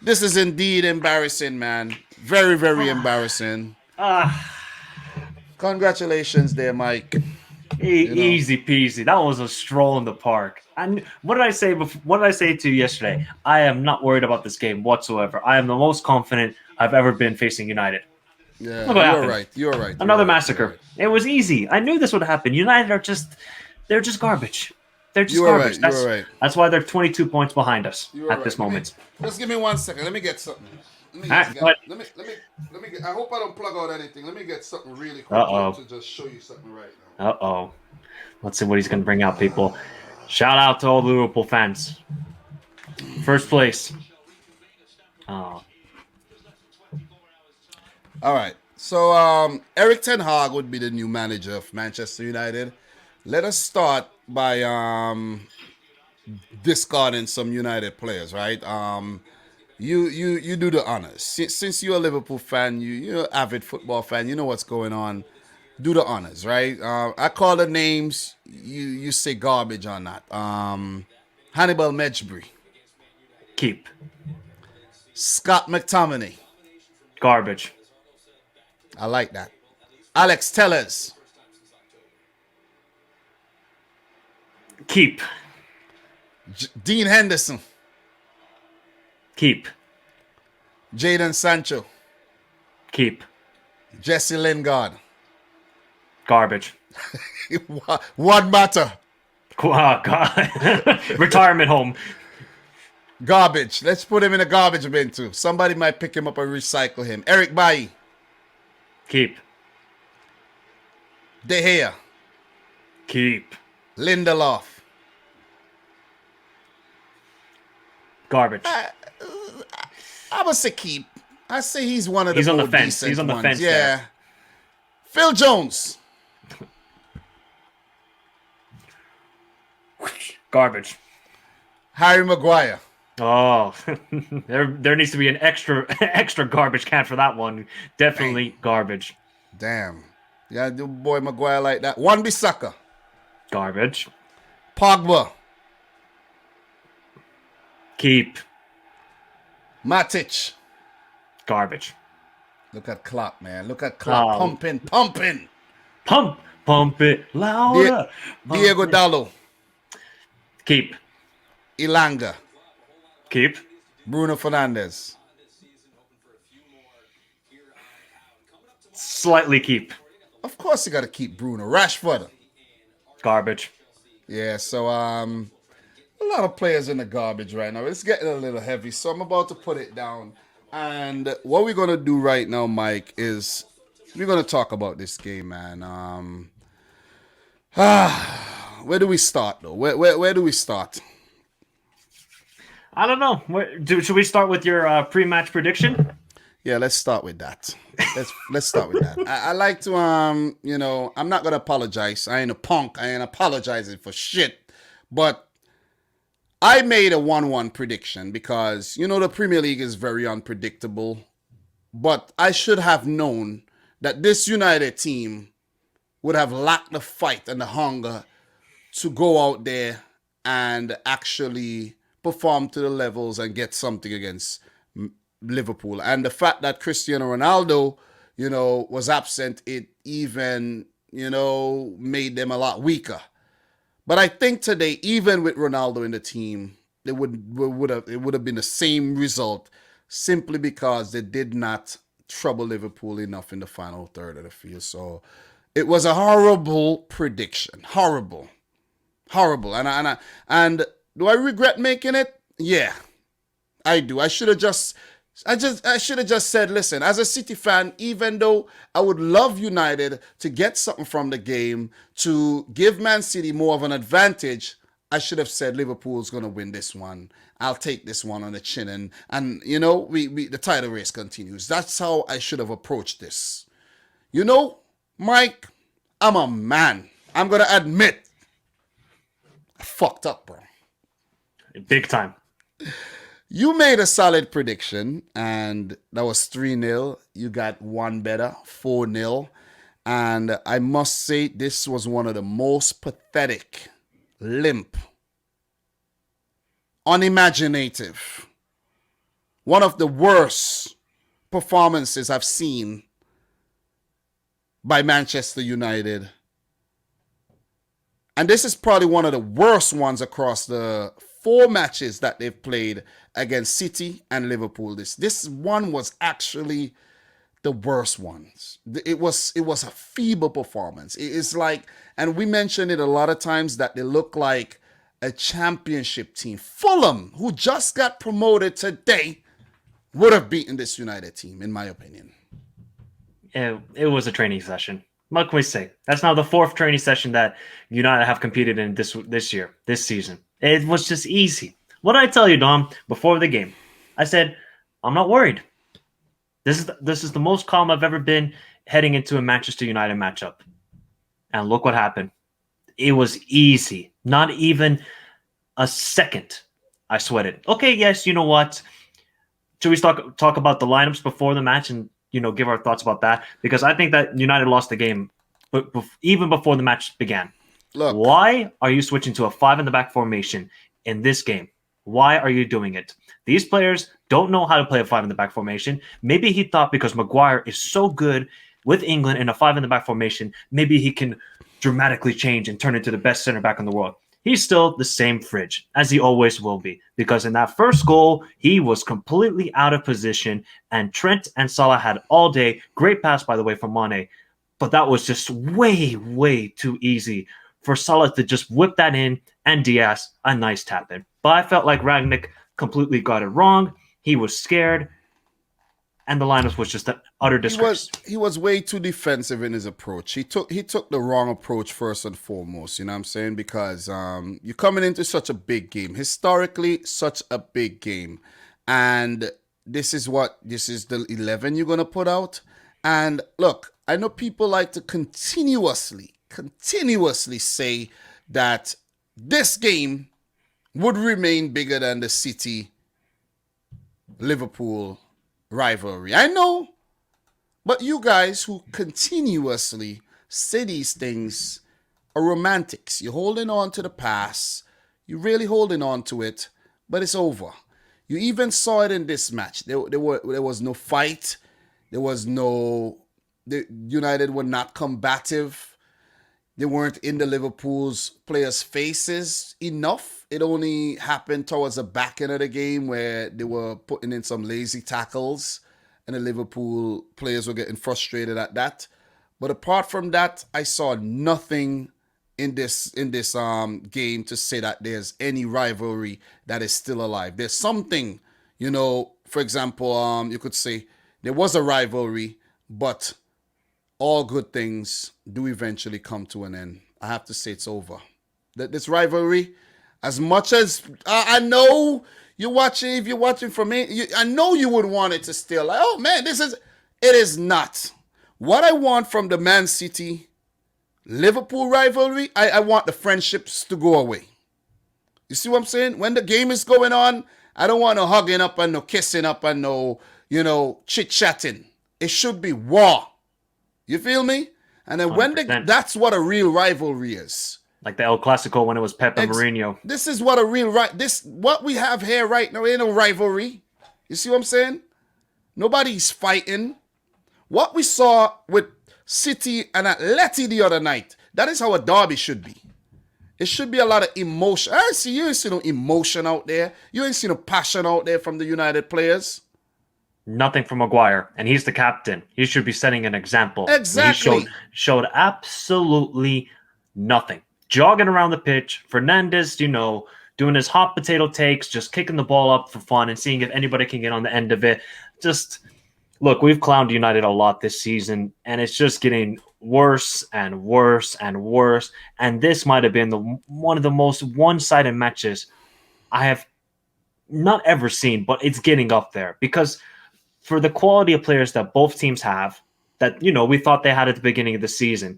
This is indeed embarrassing, man. Very, very embarrassing. Congratulations there, Mike. You know. Easy peasy. That was a stroll in the park. And what did I say before? What did I say to you yesterday? I am not worried about this game whatsoever. I am the most confident I've ever been facing United. Yeah, Look what you're happened. right. You're right. You're Another right. You're massacre. right. It was easy. I knew this would happen. United are they're just garbage. They're just You are right. garbage. You are right. That's why they're 22 points behind us You are at right. this moment. Just give me 1 second. Let me get something. Let me All just right, get. but Let me get. I hope I don't plug out anything. Let me get something really quick uh to just show you something right now. oh. Let's see what he's going to bring out, people. Shout out to all the Liverpool fans. First place. Oh, All right. So Eric Ten Hag would be the new manager of Manchester United. Let us start by discarding some United players, right? You do the honors. Since you're a Liverpool fan, you're an avid football fan, you know what's going on. Do the honors, right? I call the names. You say garbage on that. Hannibal Mejbri, keep. Scott McTominay. Garbage. I like that. Alex Tellers, Keep. Dean Henderson, Keep. Jadon Sancho, Keep. Jesse Lingard. Garbage. What matter? Oh, God. Retirement home. Garbage. Let's put him in a garbage bin too. Somebody might pick him up and recycle him. Eric Bailly, Keep. De Gea, Keep. Lindelof. Garbage. I would say keep. I say he's one of the He's on the more fence. decent He's on the ones. fence Yeah. there. Phil Jones, Garbage. Harry Maguire, Oh, there needs to be an extra garbage can for that one. Definitely garbage. damn. Yeah, the boy Maguire like that. Wan-Bissaka, Garbage. Pogba, Keep. Matic. Garbage. Look at Klopp, man. Look at Klopp Oh. pumping. Pump it louder. Diego Dallo, Keep. Ilanga, Keep. Bruno Fernandes. Slightly keep. Of course, you got to keep Bruno. Rashford. Garbage. Yeah, so a lot of players in the garbage right now. It's getting a little heavy, so I'm about to put it down. And what we're gonna do right now, Mike, is we're gonna talk about this game, man. Where do we start though? Where do we start? I don't know. Should we start with your pre-match prediction? Yeah, let's start with that. Let's start with that. I like to I'm not gonna apologize. I ain't a punk. I ain't apologizing for shit. But I made a 1-1 prediction because the Premier League is very unpredictable. But I should have known that this United team would have lacked the fight and the hunger to go out there and actually perform to the levels and get something against Liverpool. And the fact that Cristiano Ronaldo, was absent, it even, made them a lot weaker. But I think today, even with Ronaldo in the team, it would have been the same result simply because they did not trouble Liverpool enough in the final third of the field. So it was a horrible prediction. Horrible. And do I regret making it? Yeah, I do. I should have just said, listen, as a City fan, even though I would love United to get something from the game, to give Man City more of an advantage, I should have said Liverpool's going to win this one. I'll take this one on the chin. And the title race continues. That's how I should have approached this. Mike, I'm a man. I'm going to admit, I fucked up, bro. Big time. You made a solid prediction, and that was 3-0. You got one better, 4-0. And I must say, this was one of the most pathetic, limp, unimaginative, one of the worst performances I've seen by Manchester United. And this is probably one of the worst ones across the 4 matches that they've played against City and Liverpool. This one was actually the worst ones. It was a feeble performance. It's like, and we mentioned it a lot of times, that they look like a championship team. Fulham, who just got promoted today, would have beaten this United team, in my opinion. It was a training session. What can we say? That's now the 4th training session that United have competed in this season. It was just easy. What did I tell you, Dom, before the game? I said, I'm not worried. This is the most calm I've ever been heading into a Manchester United matchup. And look what happened. It was easy. Not even a second I sweated. Okay, yes, you know what? Should we talk about the lineups before the match and give our thoughts about that? Because I think that United lost the game even before the match began. Look, why are you switching to a 5-in-the-back formation in this game? Why are you doing it? These players don't know how to play a 5-in-the-back formation. Maybe he thought because Maguire is so good with England in a 5-in-the-back formation, maybe he can dramatically change and turn into the best center back in the world. He's still the same fridge, as he always will be, because in that first goal, he was completely out of position, and Trent and Salah had all day. Great pass, by the way, from Mane, but that was just way, way too easy for Salah to just whip that in, and Diaz, a nice tap in. But I felt like Rangnick completely got it wrong. He was scared, and the lineup was just an utter disgrace. He was way too defensive in his approach. He took the wrong approach first and foremost, you know what I'm saying? Because you're coming into such a big game. Historically, such a big game. And this is the 11 you're going to put out. And look, I know people like to continuously say that this game would remain bigger than the City-Liverpool rivalry. I know, but you guys who continuously say these things are romantics. You're holding on to the past. You're really holding on to it, but it's over. You even saw it in this match. There was no fight. The United were not combative. They weren't in the Liverpool's players' faces enough. It only happened towards the back end of the game where they were putting in some lazy tackles and the Liverpool players were getting frustrated at that. But apart from that, I saw nothing in this game to say that there's any rivalry that is still alive. There's something, for example, you could say there was a rivalry, but all good things do eventually come to an end. I have to say it's over. This rivalry, as much as I know you're watching, if you're watching from me, I know you would want it to still like, oh man, it is not. What I want from the Man City Liverpool rivalry, I want the friendships to go away. You see what I'm saying? When the game is going on, I don't want no hugging up and no kissing up and no, chit-chatting. It should be war. You feel me? And then 100%. That's what a real rivalry is. Like the El Clasico when it was Pep and Mourinho. This is what what we have here right now ain't no rivalry. You see what I'm saying? Nobody's fighting. What we saw with City and Atleti the other night, that is how a derby should be. It should be a lot of emotion. You ain't see no emotion out there. You ain't see no passion out there from the United players. Nothing from Maguire, and he's the captain. He should be setting an example. Exactly. He showed absolutely nothing. Jogging around the pitch, Fernandes, doing his hot potato takes, just kicking the ball up for fun and seeing if anybody can get on the end of it. Just, look, we've clowned United a lot this season, and it's just getting worse and worse and worse. And this might have been one of the most one-sided matches I have not ever seen, but it's getting up there because for the quality of players that both teams have, that, we thought they had at the beginning of the season,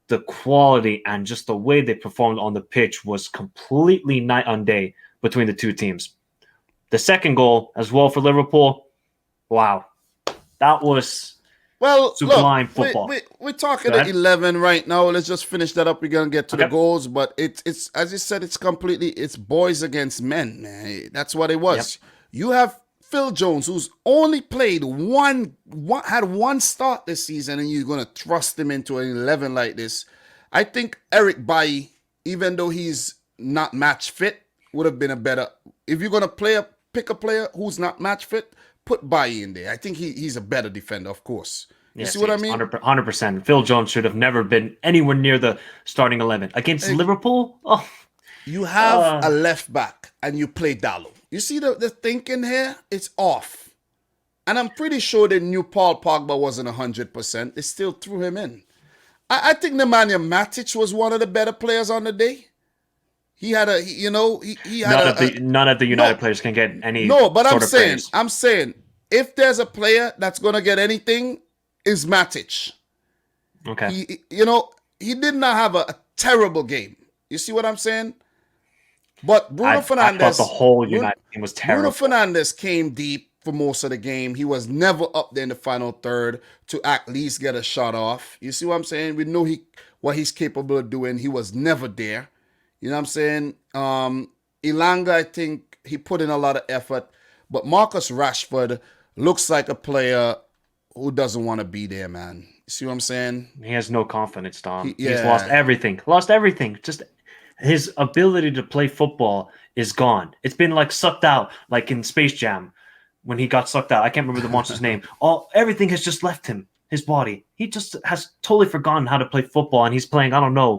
the quality and just the way they performed on the pitch was completely night and day between the two teams. The second goal as well for Liverpool, wow. That was sublime football. We're talking at 11 right now. Let's just finish that up. We're going to get to the goals, but it's as you said, it's boys against men, man. That's what it was. Yep. You have Phil Jones, who's only played had one start this season, and you're gonna thrust him into an 11 like this. I think Eric Bailly, even though he's not match fit, would have been a better. If you're gonna pick a player who's not match fit, put Bailly in there. I think he's a better defender, of course. You see what I mean? 100%. Phil Jones should have never been anywhere near the starting 11 against Liverpool. Oh, you have a left back and you play Dallo. You see the thinking here? It's off. And I'm pretty sure they knew Paul Pogba wasn't 100%. They still threw him in. I think Nemanja Matic was one of the better players on the day. He had a, he had none of the United players can get any. No, but praise. I'm saying, if there's a player that's gonna get anything, is Matic. Okay. He did not have a terrible game. You see what I'm saying? But Bruno Fernandes, I thought the whole United team was terrible. Bruno Fernandes came deep for most of the game. He was never up there in the final third to at least get a shot off. You see what I'm saying? We know what he's capable of doing. He was never there. You know what I'm saying? Elanga, I think he put in a lot of effort. But Marcus Rashford looks like a player who doesn't want to be there, man. You see what I'm saying? He has no confidence, Tom. He's lost everything. Just his ability to play football is gone. It's been like sucked out, like in Space Jam when he got sucked out. I can't remember the monster's name. Everything has just left him, his body. He just has totally forgotten how to play football, and he's playing, I don't know,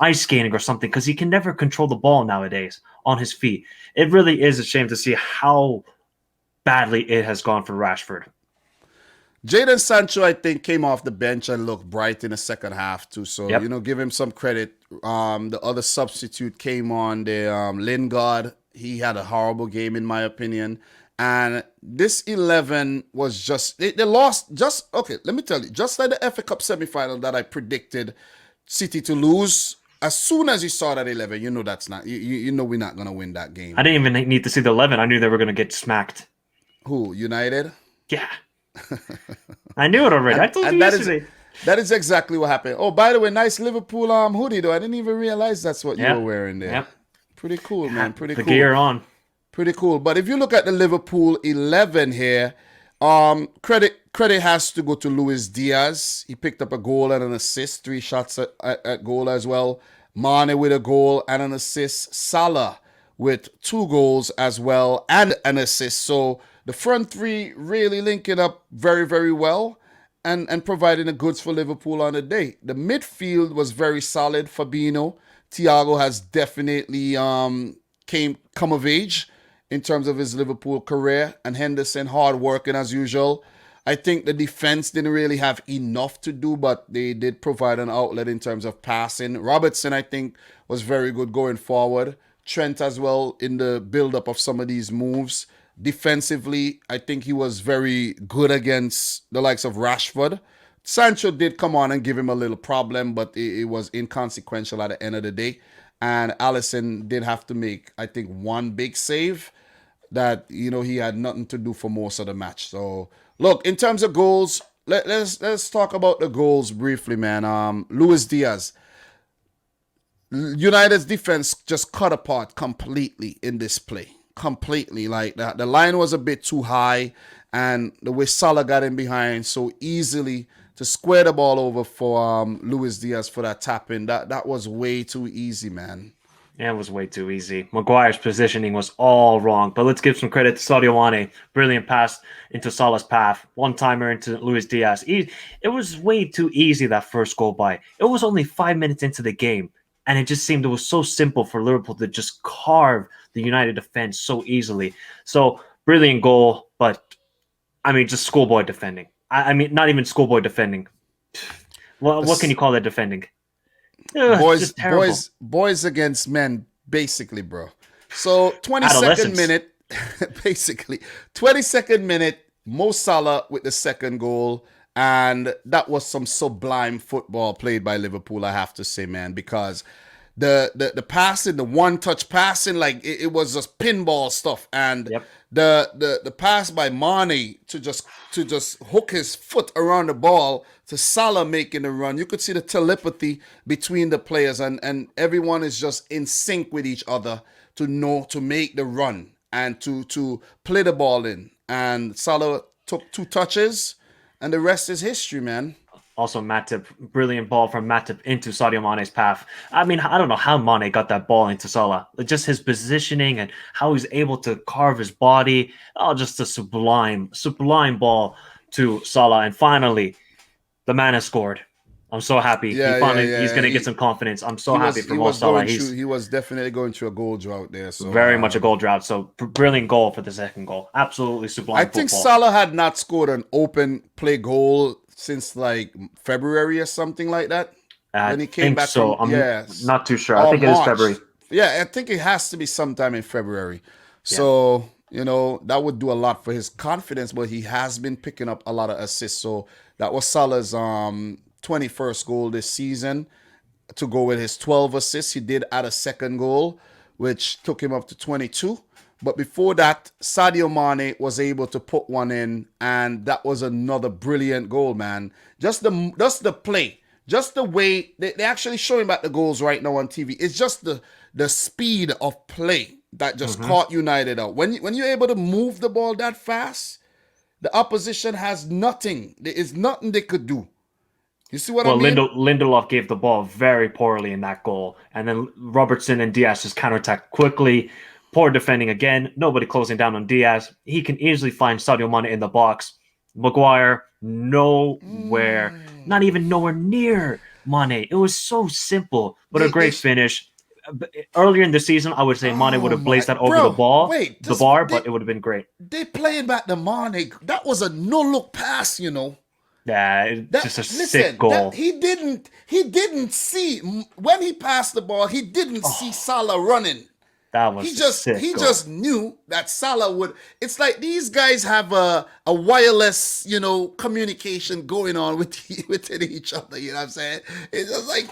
ice skating or something, because he can never control the ball nowadays on his feet. It really is a shame to see how badly it has gone for Rashford. Jadon Sancho, I think, came off the bench and looked bright in the second half too. So, give him some credit. The other substitute came on, Lingard. He had a horrible game, in my opinion. And this 11 was they lost okay, let me tell you, just like the FA Cup semi-final that I predicted City to lose, as soon as you saw that 11, that's not, we're not going to win that game. I didn't even need to see the 11. I knew they were going to get smacked. Who, United? Yeah. I knew it already. I told you yesterday. That is exactly what happened. Oh, by the way, nice Liverpool hoodie, though. I didn't even realize that's what you were wearing there. Yep. Pretty cool, man. Pretty cool. The gear on. Pretty cool. But if you look at the Liverpool 11 here, credit has to go to Luis Diaz. He picked up a goal and an assist, 3 shots at goal as well. Mane with a goal and an assist. Salah with 2 goals as well and an assist. So the front three really linking up very, very well and providing the goods for Liverpool on the day. The midfield was very solid. Fabinho, Thiago has definitely come of age in terms of his Liverpool career, and Henderson hard working as usual. I think the defense didn't really have enough to do, but they did provide an outlet in terms of passing. Robertson, I think, was very good going forward. Trent as well in the build-up of some of these moves. Defensively, I think he was very good against the likes of Rashford. Sancho did come on and give him a little problem, but it was inconsequential at the end of the day. And Alisson did have to make, I think, one big save that, he had nothing to do for most of the match. So, look, in terms of goals, let's talk about the goals briefly, man. Luis Diaz. United's defense just cut apart completely in this play. Completely. Like, the line was a bit too high, and the way Salah got in behind so easily to square the ball over for Luis Diaz for that tap-in, that was way too easy, man. Yeah, it was way too easy. Maguire's positioning was all wrong, but let's give some credit to Sadio Mane. Brilliant pass into Salah's path. One-timer into Luis Diaz. It was way too easy, that first goal by. It was only 5 minutes into the game, and it just seemed it was so simple for Liverpool to just carve the United defense so easily. So, brilliant goal, but, just schoolboy defending. Not even schoolboy defending. Well, what can you call that defending? Boys against men, basically, bro. So 22nd minute, basically 22nd minute, Mo Salah with the second goal, and that was some sublime football played by Liverpool, I have to say, man, because the passing, the one-touch passing, like it was just pinball stuff, and the pass by Mane to just hook his foot around the ball to Salah making the run. You could see the telepathy between the players, and everyone is just in sync with each other to make the run. and to play the ball in. And Salah took 2 touches, and the rest is history, man. Also, Matip, brilliant ball from Matip into Sadio Mane's path. I mean, I don't know how Mane got that ball into Salah. Just his positioning and how he's able to carve his body. Oh, just a sublime, sublime ball to Salah. And finally, the man has scored. I'm so happy. He's going to get some confidence. I'm so happy for Mo Salah. He was definitely going through a goal drought there. So very much a goal drought. So brilliant goal for the second goal. Absolutely sublime. I think Salah had not scored an open play goal since like February or something like that. When he came back so. I'm not too sure. I think March. It is February. Yeah, I think it has to be sometime in February. So, that would do a lot for his confidence, but he has been picking up a lot of assists. So that was Salah's 21st goal this season. To go with his 12 assists, he did add a second goal, which took him up to 22. But before that, Sadio Mane was able to put one in, and that was another brilliant goal, man. Just the play, just the way they're actually showing back the goals right now on TV. It's just the speed of play that just caught United out. When you're able to move the ball that fast, the opposition has nothing. There is nothing they could do. You see what I mean? Lindelof gave the ball very poorly in that goal, and then Robertson and Diaz just counterattacked quickly. Poor defending again. Nobody closing down on Diaz. He can easily find Sadio Mane in the box. Maguire, nowhere. Not even nowhere near Mane. It was so simple, but a great finish. Earlier in the season, I would say Mane would have blazed that over the bar, but it would have been great. They playing back the Mane. That was a no-look pass, Yeah, just a sick goal. He didn't see, when he passed the ball, he didn't see Salah running. That was he just knew that Salah would. It's like these guys have a wireless, communication going on within each other. You know what I'm saying? It's just like,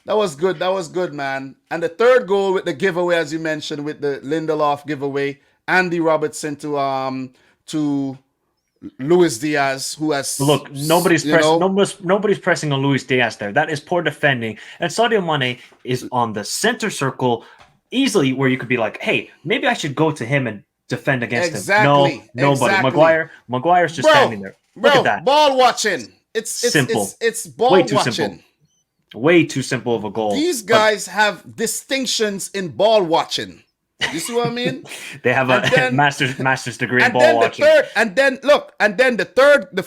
that was good. That was good, man. And the third goal with the giveaway, as you mentioned, with the Lindelof giveaway, Andy Robertson to Luis Diaz, who has nobody's pressing on Luis Diaz there. That is poor defending. And Sadio Mane is on the center circle. Easily where you could be like, hey, maybe I should go to him and defend against him. No, nobody. Exactly. Maguire's just standing there. Look at that. Ball watching. It's simple. It's ball Way too watching. Simple. Way too simple of a goal. These guys have distinctions in ball watching. You see what I mean? They have a master's degree in ball watching. The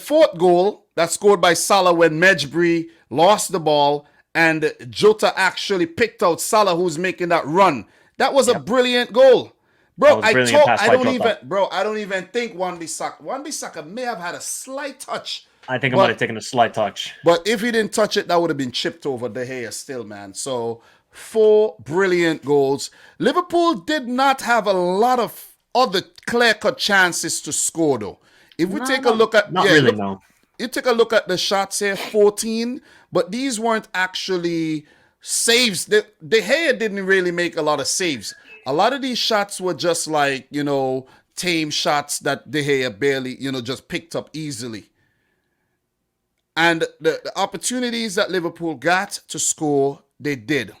fourth goal that's scored by Salah when Mejbri lost the ball and Jota actually picked out Salah, who's making that run. That was a brilliant goal. Bro, I don't even think Wan-Bissaka may have had a slight touch. I think I might have taken a slight touch. But if he didn't touch it, that would have been chipped over De Gea still, man. So 4 brilliant goals. Liverpool did not have a lot of other clear-cut chances to score, though. If we take a look at... You take a look at the shots here, 14, but these weren't actually saves. De Gea didn't really make a lot of saves. A lot of these shots were just like, tame shots that De Gea barely, just picked up easily. And the opportunities that Liverpool got to score, they did.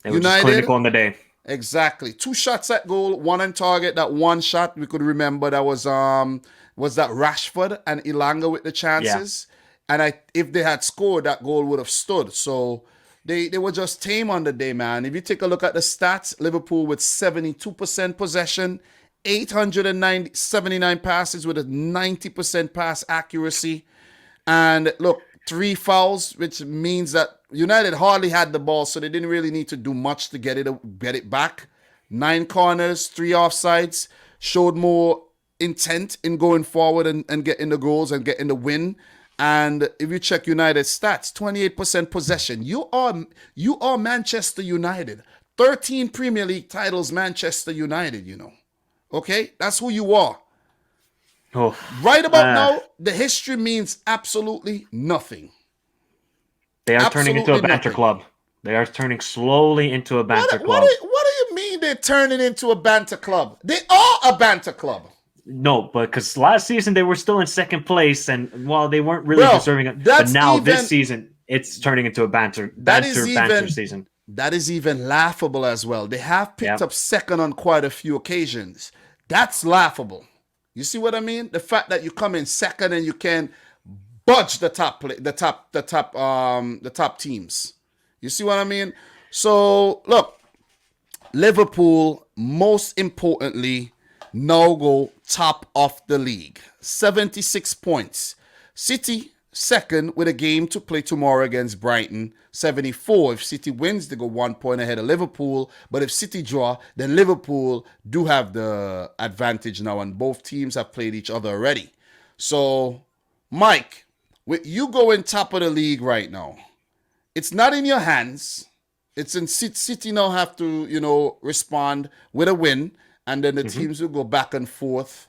They were just clinical on the day. Exactly. 2 shots at goal, 1 on target. That one shot we could remember that was that Rashford and Elanga with the chances. Yeah. And if they had scored, that goal would have stood. So they were just tame on the day, man. If you take a look at the stats, Liverpool with 72% possession, 879 passes with a 90% pass accuracy. And look, 3 fouls, which means that United hardly had the ball, so they didn't really need to do much to get it back. 9 corners, 3 offsides, showed more intent in going forward and getting the goals and getting the win. And if you check United's stats, 28% possession. You are Manchester United. 13 Premier League titles, Manchester United, Okay? That's who you are. Oh, right about now, the history means absolutely nothing. They are turning into a banter club. They are turning slowly into a banter club. What do you mean they're turning into a banter club? They are a banter club. No, but because last season they were still in second place, and while they weren't really deserving it, but now this season it's turning into a banter season. that is even laughable as well. They have picked Yeah. up second on quite a few occasions. That's laughable. You see what I mean? The fact that you come in second and you can budge the top teams. You see what I mean? So look, Liverpool, most importantly, now go top of the league. 76 points. City, second with a game to play tomorrow against Brighton. 74. If City wins, they go 1 point ahead of Liverpool. But if City draw, then Liverpool do have the advantage now, and both teams have played each other already. So, Mike, with you going top of the league right now, it's not in your hands. It's in City now have to, respond with a win, and then the teams will go back and forth